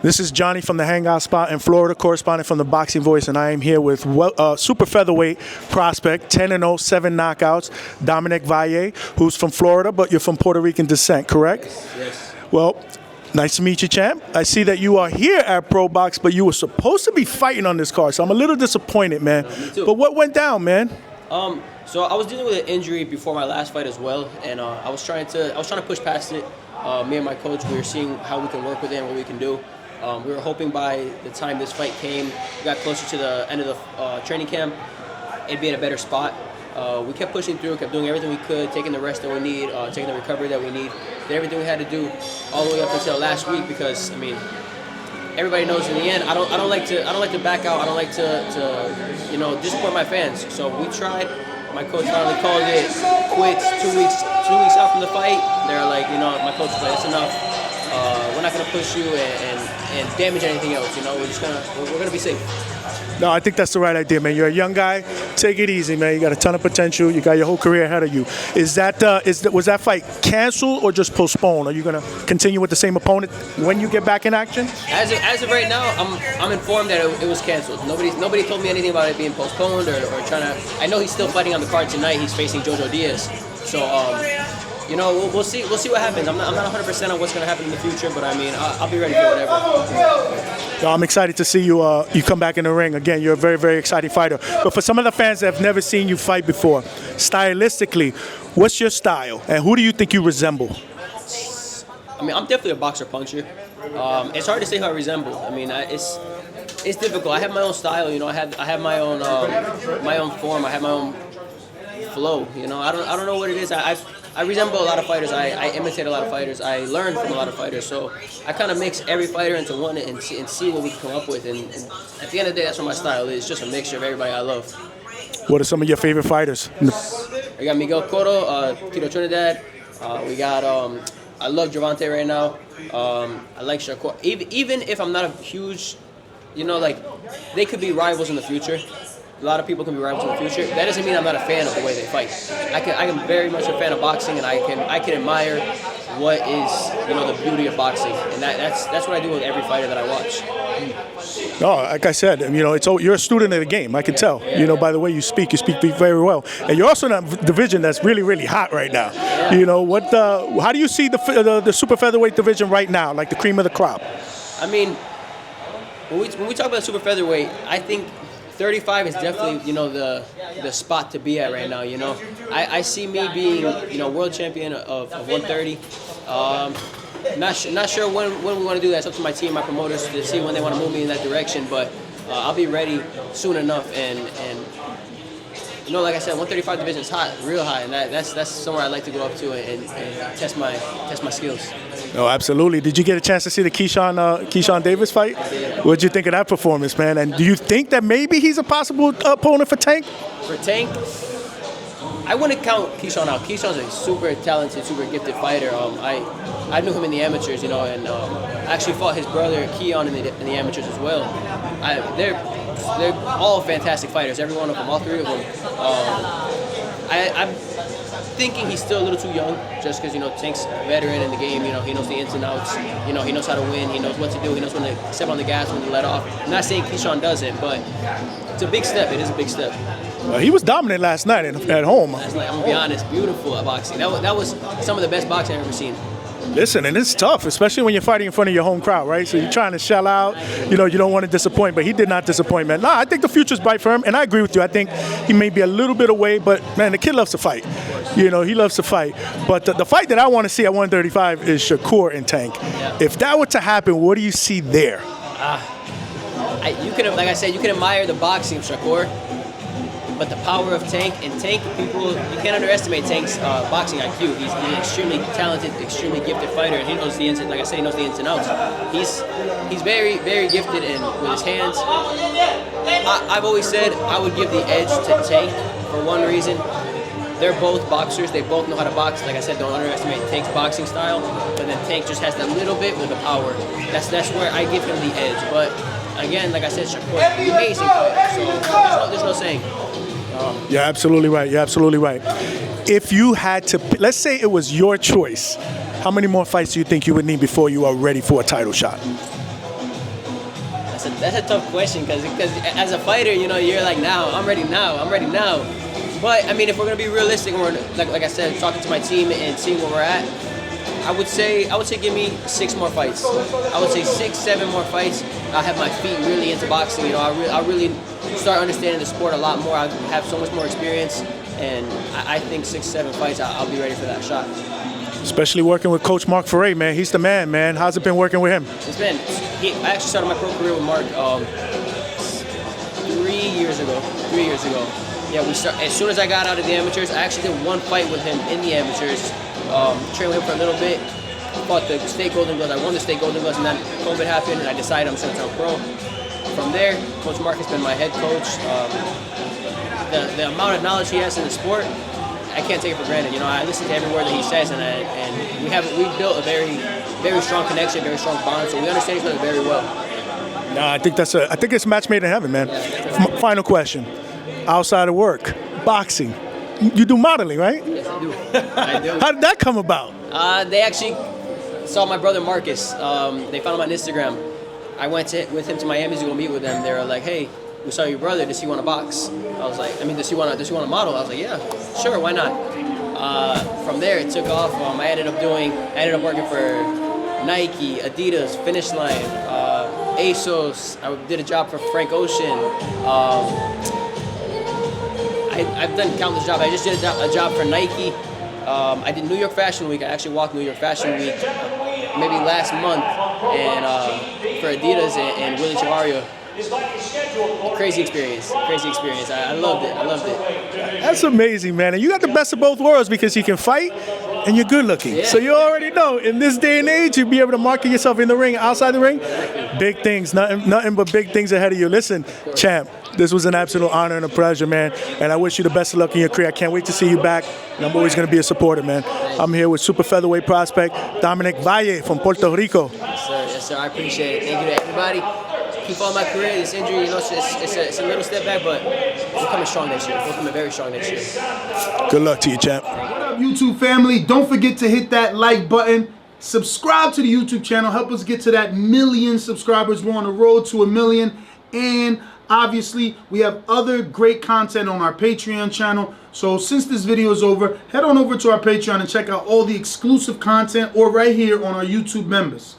This is Johnny from the Hangout Spot in Florida, correspondent from the Boxing Voice, and I am here with super featherweight prospect, 10-0, 7 knockouts, Dominic Valle, who's from Florida, but you're from Puerto Rican descent, correct? Yes. Well, nice to meet you, champ. I see that you are here at Pro Box, but you were supposed to be fighting on this card, so I'm a little disappointed, man. Me too. But what went down, man? So I was dealing with an injury before my last fight as well, and I was trying to push past it. Me and my coach, we were seeing how we can work with it and what we can do. We were hoping by the time this fight came, we got closer to the end of the training camp, it'd be in a better spot. We kept pushing through, kept doing everything we could, taking the rest that we need, taking the recovery that we need, did everything we had to do all the way up until last week. Because I mean, everybody knows in the end, I don't like to back out. I don't like to disappoint my fans. So we tried. My coach finally called it quits. 2 weeks out from the fight, they're like, my coach was like, that's enough. We're not gonna push you and damage anything else. We're gonna be safe. No, I think that's the right idea, man. You're a young guy. Take it easy, man. You got a ton of potential. You got your whole career ahead of you. Was that fight canceled or just postponed? Are you gonna continue with the same opponent when you get back in action? As of right now, I'm informed that it was canceled. Nobody told me anything about it being postponed or trying to. I know he's still fighting on the card tonight. He's facing Jojo Diaz. So we'll see what happens. I'm not 100% on what's gonna happen in the future, but I mean, I'll be ready for whatever. No, I'm excited to see you come back in the ring. Again, you're a very, very exciting fighter. But for some of the fans that have never seen you fight before, stylistically, what's your style, and who do you think you resemble? I mean, I'm definitely a boxer puncher. It's hard to say who I resemble. I mean, it's difficult. I have my own style. I have my own form. I have my own flow. I don't know what it is. I resemble a lot of fighters. I imitate a lot of fighters. I learn from a lot of fighters. So I kind of mix every fighter into one and see what we can come up with. And at the end of the day, that's what my style is. Just a mixture of everybody I love. What are some of your favorite fighters? I got Miguel Cotto, Tito Trinidad. We got, I love Gervonta right now. I like Shakur. Even if I'm not a huge, they could be rivals in the future. A lot of people can be rivals in the future. That doesn't mean I'm not a fan of the way they fight. I am very much a fan of boxing, and I can admire what is the beauty of boxing, and that's what I do with every fighter that I watch. No, like I said, you're a student of the game. I can tell. Yeah. By the way you speak very well, and you're also in a division that's really, really hot right now. Yeah. How do you see the super featherweight division right now, like the cream of the crop? I mean, when we talk about super featherweight, I think 35 is definitely, the spot to be at right now. I see me being, world champion of 130. Not sure when we want to do that. It's up to my team, my promoters, to see when they want to move me in that direction. But I'll be ready soon enough. And like I said, 135 division is hot, real high, and that's somewhere I'd like to go up to and test my skills. Oh, absolutely. Did you get a chance to see the Keyshawn Davis fight? What did you think of that performance, man? And do you think that maybe he's a possible opponent for Tank? For Tank, I wouldn't count Keyshawn out. Keyshawn's a super talented, super gifted fighter. I knew him in the amateurs, and I actually fought his brother Keon in the amateurs as well. They're all fantastic fighters, every one of them, all three of them. I'm thinking he's still a little too young, just because Tank's a veteran in the game. He knows the ins and outs. He knows how to win. He knows what to do. He knows when to step on the gas, when to let off. I'm not saying Keyshawn doesn't, but it's a big step. It is a big step. He was dominant last night at home. Last night, I'm gonna be honest, beautiful at boxing. That was some of the best boxing I've ever seen. Listen, and it's tough, especially when you're fighting in front of your home crowd, right? So you're trying to shell out. You don't want to disappoint, but he did not disappoint, man. No, I think the future's bright for him, and I agree with you. I think he may be a little bit away, but, man, the kid loves to fight. He loves to fight. But the fight that I want to see at 135 is Shakur and Tank. Yeah. If that were to happen, what do you see there? Like I said, you can admire the boxing of Shakur, but the power of Tank, and Tank, you can't underestimate Tank's boxing IQ. He's an extremely talented, extremely gifted fighter, and he knows the ins. Like I said, he knows the ins and outs. He's very, very gifted with his hands. I've always said I would give the edge to Tank for one reason. They're both boxers. They both know how to box. Like I said, don't underestimate Tank's boxing style. But then Tank just has that little bit with the power. That's where I give him the edge. But again, like I said, Shakur, amazing fighter. So there's no saying. You're absolutely right. You're absolutely right. If you had to, let's say it was your choice, how many more fights do you think you would need before you are ready for a title shot? that's a tough question because as a fighter, you know, you're like, now I'm ready now. But I mean, if we're gonna be realistic, and we're like I said, talking to my team and seeing where we're at, I would say give me 6 more fights. I would say 6, 7 more fights. I'll have my feet really into boxing. You know, I really start understanding the sport a lot more. I have so much more experience, and I think 6, 7 fights, I'll be ready for that shot. Especially working with Coach Mark Ferre, man. He's the man, man. How's it been working with him? I actually started my pro career with Mark 3 years ago. Yeah, as soon as I got out of the amateurs, I actually did 1 fight with him in the amateurs. Trained with him for a little bit. Fought the state golden gloves. I won the state golden gloves, and then COVID happened, and I decided I'm just gonna turn pro. From there, Coach Mark has been my head coach. The amount of knowledge he has in the sport, I can't take it for granted. You know, I listen to every word that he says, and we've built a very strong connection, very strong bond. So we understand each other very well. Nah, I think it's a match made in heaven, man. Final question: outside of work, boxing, you do modeling, right? Yes, I do. I do. How did that come about? They actually saw my brother Marcus. They found him on Instagram. I went with him to Miami to go meet with them. They were like, "Hey, we saw your brother. Does he want to box?" I was like, does he want to model? I was like, "Yeah, sure, why not?" From there, it took off. I ended up working for Nike, Adidas, Finish Line, ASOS. I did a job for Frank Ocean. I've done countless jobs. I just did a job for Nike. I did New York Fashion Week. I actually walked New York Fashion Week maybe last month, and for Adidas and Willie Chavario. Crazy experience. I loved it. That's amazing, man. And you got the best of both worlds because you can fight and you're good looking. Yeah. So you already know, in this day and age, you'll be able to market yourself in the ring, outside the ring. Big things, nothing but big things ahead of you. Listen, champ, this was an absolute honor and a pleasure, man. And I wish you the best of luck in your career. I can't wait to see you back. And I'm always going to be a supporter, man. I'm here with super featherweight prospect Dominic Valle from Puerto Rico. Yes, sir. I appreciate it. Thank you to everybody. Keep following my career. This injury, you know, it's a little step back, but we're coming strong next year. We're coming very strong next year. Good luck to you, champ. What up, YouTube family? Don't forget to hit that like button. Subscribe to the YouTube channel. Help us get to that 1 million subscribers. We're on the road to 1 million. And obviously, we have other great content on our Patreon channel. So since this video is over, head on over to our Patreon and check out all the exclusive content or right here on our YouTube members.